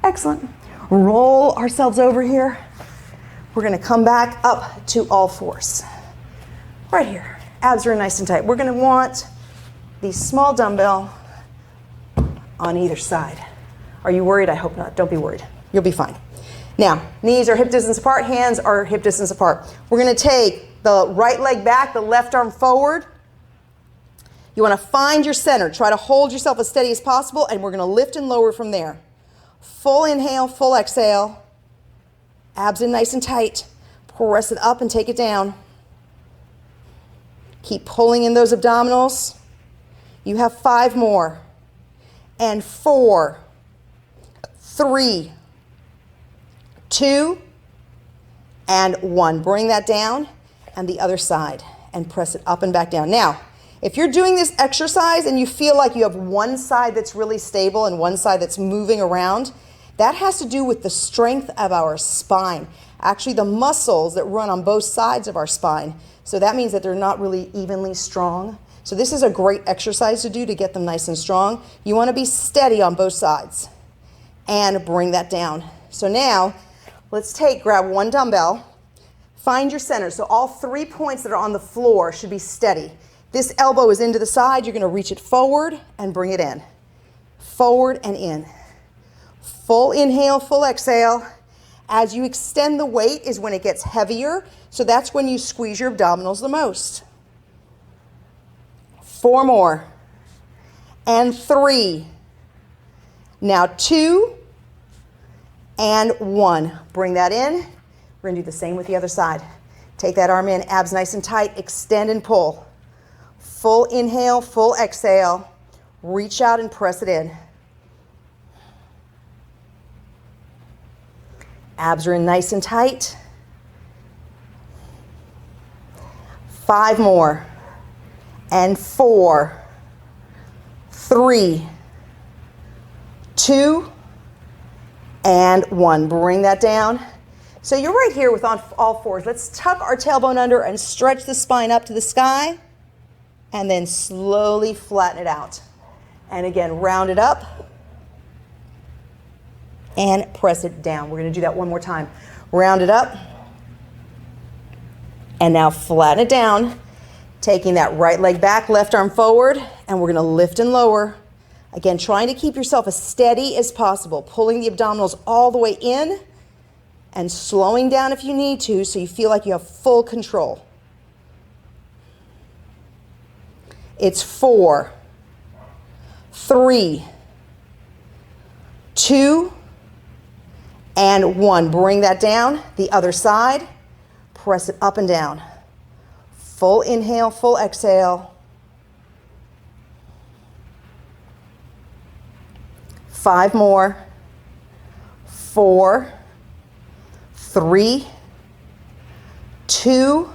Excellent. Roll ourselves over here. We're going to come back up to all 4s. Right here. Abs are nice and tight. We're going to want the small dumbbell on either side. Are you worried? I hope not. Don't be worried. You'll be fine. Now, knees are hip distance apart. Hands are hip distance apart. We're going to take the right leg back, the left arm forward. You want to find your center. Try to hold yourself as steady as possible, and we're going to lift and lower from there. Full inhale, full exhale. Abs in nice and tight. Press it up and take it down. Keep pulling in those abdominals. You have 5 more. And 4, 3, 2, and 1. Bring that down, and the other side, and press it up and back down. Now, if you're doing this exercise and you feel like you have one side that's really stable and one side that's moving around, that has to do with the strength of our spine. Actually, the muscles that run on both sides of our spine. So that means that they're not really evenly strong. So this is a great exercise to do to get them nice and strong. You want to be steady on both sides and bring that down. So now, let's grab 1 dumbbell, find your center. So all 3 points that are on the floor should be steady. This elbow is into the side. You're going to reach it forward and bring it in. Forward and in. Full inhale, full exhale. As you extend the weight is when it gets heavier. So that's when you squeeze your abdominals the most. 4 more. And 3. Now 2 and 1. Bring that in. We're gonna do the same with the other side. Take that arm in, abs nice and tight, extend and pull. Full inhale, full exhale. Reach out and press it in. Abs are in nice and tight. 5 more. And 4, 3, 2, and 1. Bring that down. So you're right here with on all fours. Let's tuck our tailbone under and stretch the spine up to the sky, and then slowly flatten it out. And again, round it up and press it down. We're going to do that one more time. Round it up, and now flatten it down. Taking that right leg back, left arm forward, and we're going to lift and lower. Again, trying to keep yourself as steady as possible, pulling the abdominals all the way in and slowing down if you need to so you feel like you have full control. It's 4, 3, 2, and 1. Bring that down. The other side. Press it up and down. Full inhale, full exhale. 5 more. 4, 3, 2,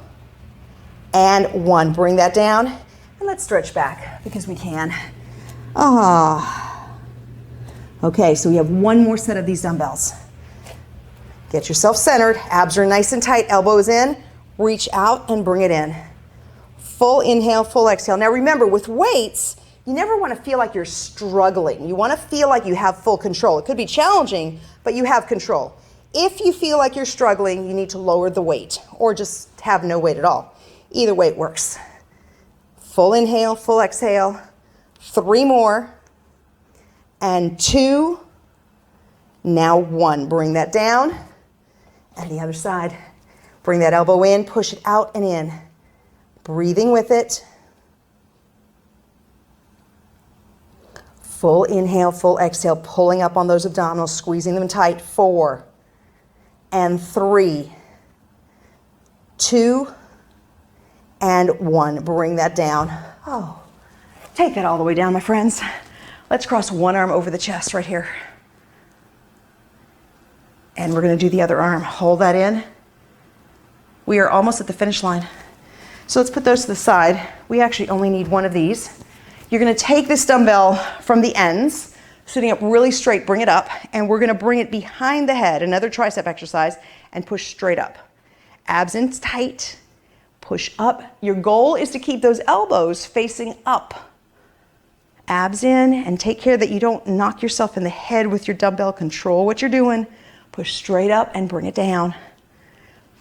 and 1. Bring that down. And let's stretch back because we can. Okay, so we have one more set of these dumbbells. Get yourself centered. Abs are nice and tight. Elbows in. Reach out and bring it in. Full inhale, full exhale. Now remember, with weights, you never want to feel like you're struggling. You want to feel like you have full control. It could be challenging, but you have control. If you feel like you're struggling, you need to lower the weight or just have no weight at all. Either way it works. Full inhale, full exhale. 3 more. And 2. Now 1. Bring that down. And the other side. Bring that elbow in, push it out and in. Breathing with it. Full inhale, full exhale, pulling up on those abdominals, squeezing them tight. 4 and 3, 2 and 1. Bring that down. Oh, take that all the way down, my friends. Let's cross one arm over the chest right here. And we're going to do the other arm. Hold that in. We are almost at the finish line. So let's put those to the side. We actually only need one of these. You're going to take this dumbbell from the ends, sitting up really straight, bring it up, and we're going to bring it behind the head, another tricep exercise, and push straight up. Abs in tight, push up. Your goal is to keep those elbows facing up. Abs in, and take care that you don't knock yourself in the head with your dumbbell. Control what you're doing. Push straight up and bring it down.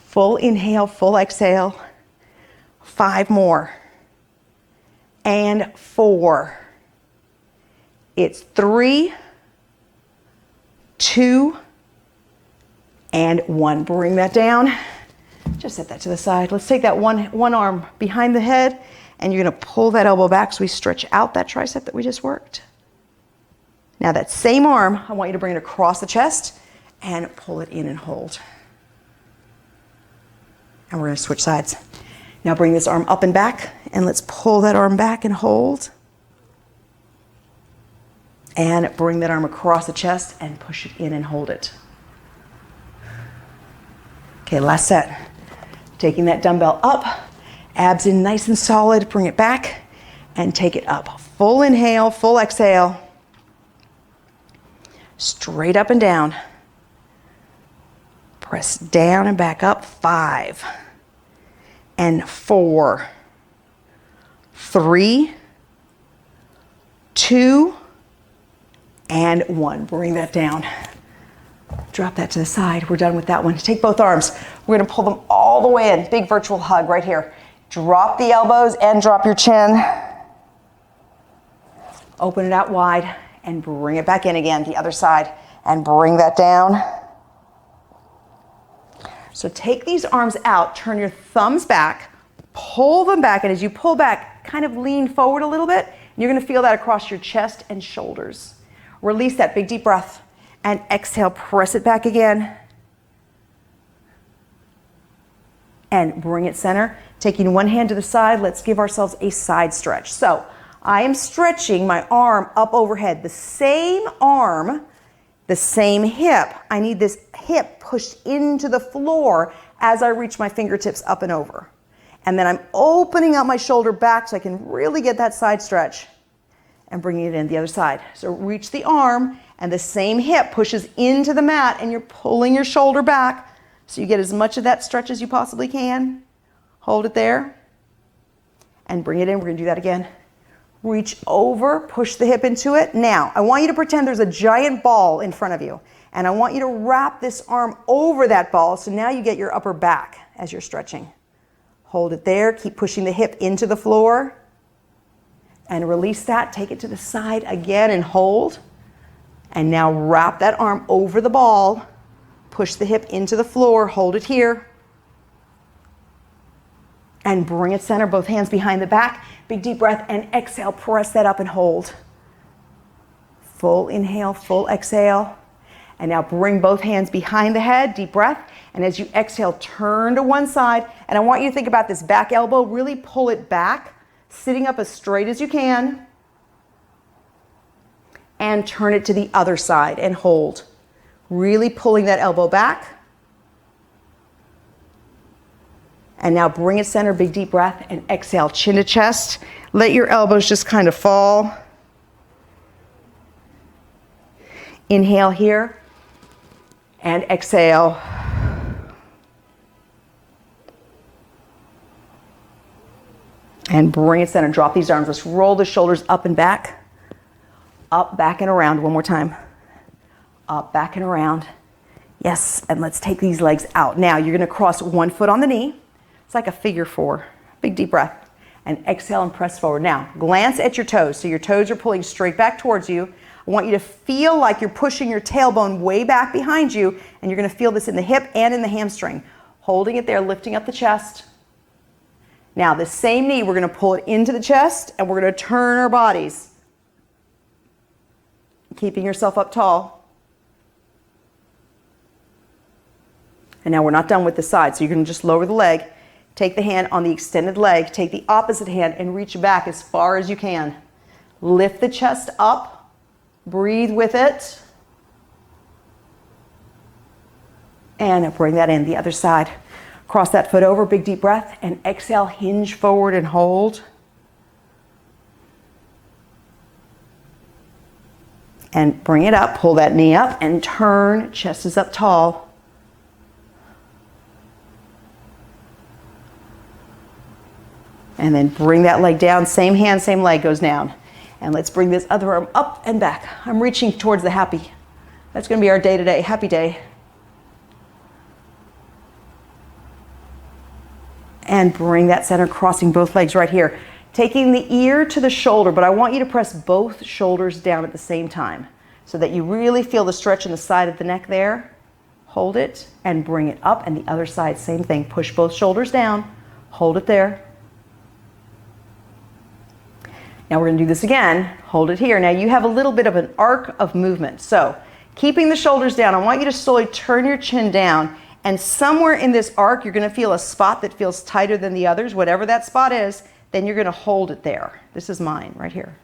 Full inhale, full exhale. 5 more. And 4. It's 3, 2, and 1. Bring that down. Just set that to the side. Let's take that one arm behind the head, and you're going to pull that elbow back so we stretch out that tricep that we just worked. Now that same arm, I want you to bring it across the chest and pull it in and hold. And we're going to switch sides. Now bring this arm up and back, and let's pull that arm back and hold. And bring that arm across the chest and push it in and hold it. Okay, last set. Taking that dumbbell up, abs in nice and solid, bring it back and take it up. Full inhale, full exhale. Straight up and down. Press down and back up. 5 and 4, 3, 2, and 1. Bring that down. Drop that to the side. We're done with that one. Take both arms. We're going to pull them all the way in. Big virtual hug right here. Drop the elbows and drop your chin. Open it out wide and bring it back in again. The other side. And bring that down. So take these arms out. Turn your thumbs back. Pull them back. And as you pull back, kind of lean forward a little bit. You're going to feel that across your chest and shoulders. Release that big deep breath. And exhale, press it back again. And bring it center. Taking one hand to the side, let's give ourselves a side stretch. So I am stretching my arm up overhead. The same arm, the same hip. I need this hip pushed into the floor as I reach my fingertips up and over. And then I'm opening up my shoulder back so I can really get that side stretch and bringing it in the other side. So reach the arm and the same hip pushes into the mat and you're pulling your shoulder back so you get as much of that stretch as you possibly can. Hold it there and bring it in. We're gonna do that again. Reach over, push the hip into it. Now, I want you to pretend there's a giant ball in front of you and I want you to wrap this arm over that ball so now you get your upper back as you're stretching. Hold it there, keep pushing the hip into the floor and release that. Take it to the side again and hold. And now wrap that arm over the ball, push the hip into the floor, hold it here. And bring it center, both hands behind the back. Big deep breath and exhale, press that up and hold. Full inhale, full exhale. And now bring both hands behind the head, deep breath. And as you exhale, turn to one side. And I want you to think about this back elbow, really pull it back, sitting up as straight as you can. And turn it to the other side and hold. Really pulling that elbow back. And now bring it center, big deep breath, and exhale, chin to chest. Let your elbows just kind of fall. Inhale here, and exhale. And bring it center, drop these arms. Let's roll the shoulders up and back. Up, back, and around. One more time. Up, back, and around. Yes, and let's take these legs out. Now you're gonna cross one foot on the knee. It's like a figure four. Big deep breath. And exhale and press forward. Now, glance at your toes. So your toes are pulling straight back towards you. I want you to feel like you're pushing your tailbone way back behind you, and you're gonna feel this in the hip and in the hamstring. Holding it there, lifting up the chest. Now, the same knee, we're gonna pull it into the chest, and we're gonna turn our bodies. Keeping yourself up tall. And now we're not done with the side, so you're gonna just lower the leg. Take the hand on the extended leg, take the opposite hand and reach back as far as you can. Lift the chest up, breathe with it. And bring that in the other side. Cross that foot over, big deep breath, and exhale, hinge forward and hold. And bring it up, pull that knee up and turn, chest is up tall. And then bring that leg down, same hand, same leg goes down. And let's bring this other arm up and back. I'm reaching towards the happy. That's gonna be our day today, happy day. And bring that center, crossing both legs right here. Taking the ear to the shoulder, but I want you to press both shoulders down at the same time so that you really feel the stretch in the side of the neck there. Hold it and bring it up, and the other side, same thing. Push both shoulders down, hold it there. Now we're gonna do this again, hold it here. Now you have a little bit of an arc of movement. So keeping the shoulders down, I want you to slowly turn your chin down, and somewhere in this arc, you're gonna feel a spot that feels tighter than the others. Whatever that spot is, then you're gonna hold it there. This is mine, right here.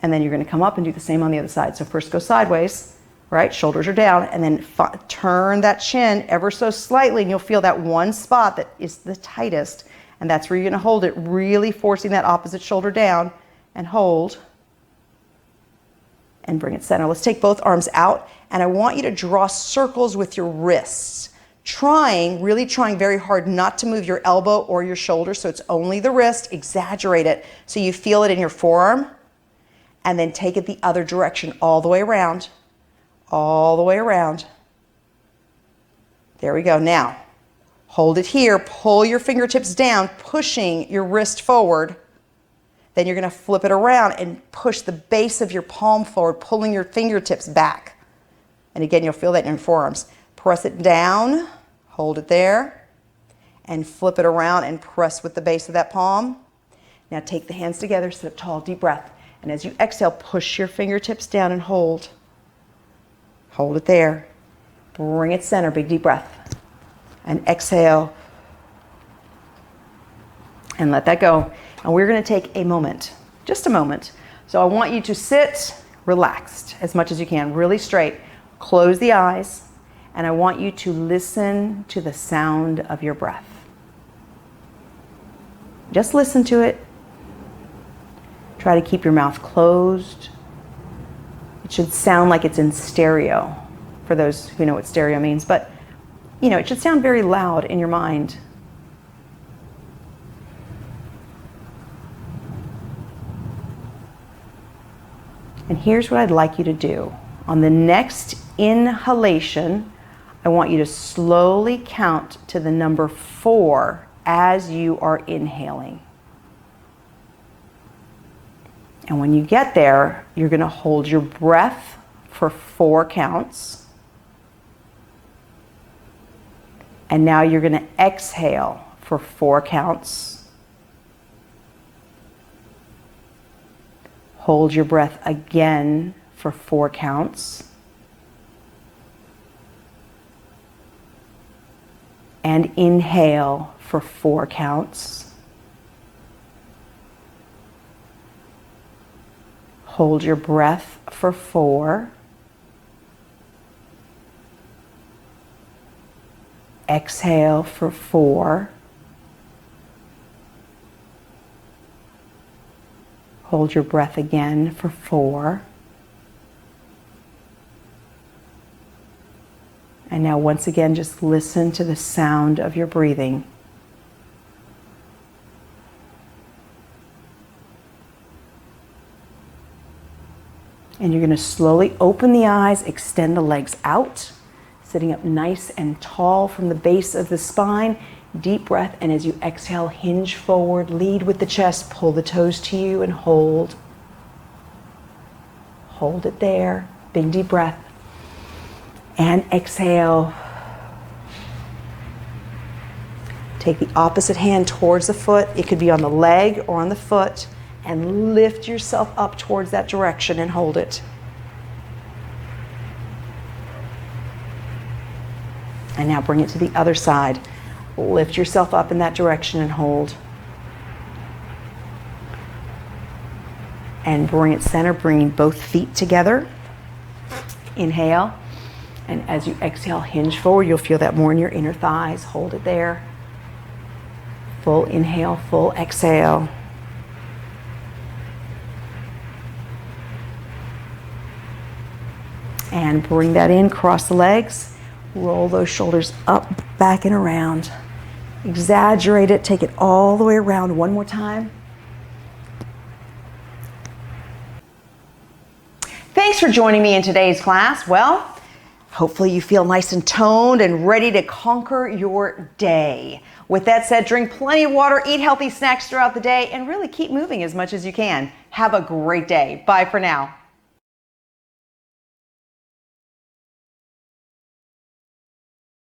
And then you're gonna come up and do the same on the other side. So first go sideways, right? Shoulders are down, and then turn that chin ever so slightly, and you'll feel that one spot that is the tightest. And that's where you're gonna hold it, really forcing that opposite shoulder down and hold. And bring it center. Let's take both arms out, and I want you to draw circles with your wrists. Really trying very hard not to move your elbow or your shoulder, so it's only the wrist. Exaggerate it so you feel it in your forearm, and then take it the other direction, all the way around, all the way around. There we go. Now, hold it here, pull your fingertips down, pushing your wrist forward. Then you're gonna flip it around and push the base of your palm forward, pulling your fingertips back. And again, you'll feel that in your forearms. Press it down, hold it there, and flip it around and press with the base of that palm. Now take the hands together, sit up tall, deep breath. And as you exhale, push your fingertips down and hold. Hold it there. Bring it center, big deep breath. And exhale. And let that go. And we're going to take a moment, just a moment. So I want you to sit relaxed as much as you can, really straight. Close the eyes. And I want you to listen to the sound of your breath. Just listen to it. Try to keep your mouth closed. It should sound like it's in stereo, for those who know what stereo means, but it should sound very loud in your mind. And here's what I'd like you to do. On the next inhalation, I want you to slowly count to the number 4 as you are inhaling. And when you get there, you're going to hold your breath for 4 counts. And now you're going to exhale for 4 counts. Hold your breath again for 4 counts. And inhale for 4 counts. Hold your breath for 4. Exhale for 4. Hold your breath again for 4. And now once again, just listen to the sound of your breathing. And you're going to slowly open the eyes, extend the legs out, sitting up nice and tall from the base of the spine. Deep breath, and as you exhale, hinge forward, lead with the chest, pull the toes to you and hold. Hold it there. Big deep breath. And exhale. Take the opposite hand towards the foot. It could be on the leg or on the foot. And lift yourself up towards that direction and hold it. And now bring it to the other side. Lift yourself up in that direction and hold. And bring it center, bringing both feet together. Inhale. And as you exhale, hinge forward. You'll feel that more in your inner thighs. Hold it there. Full inhale, full exhale. And bring that in, cross the legs, roll those shoulders up, back and around. Exaggerate it, take it all the way around one more time. Thanks for joining me in today's class. Well, hopefully you feel nice and toned and ready to conquer your day. With that said, drink plenty of water, eat healthy snacks throughout the day, and really keep moving as much as you can. Have a great day. Bye for now.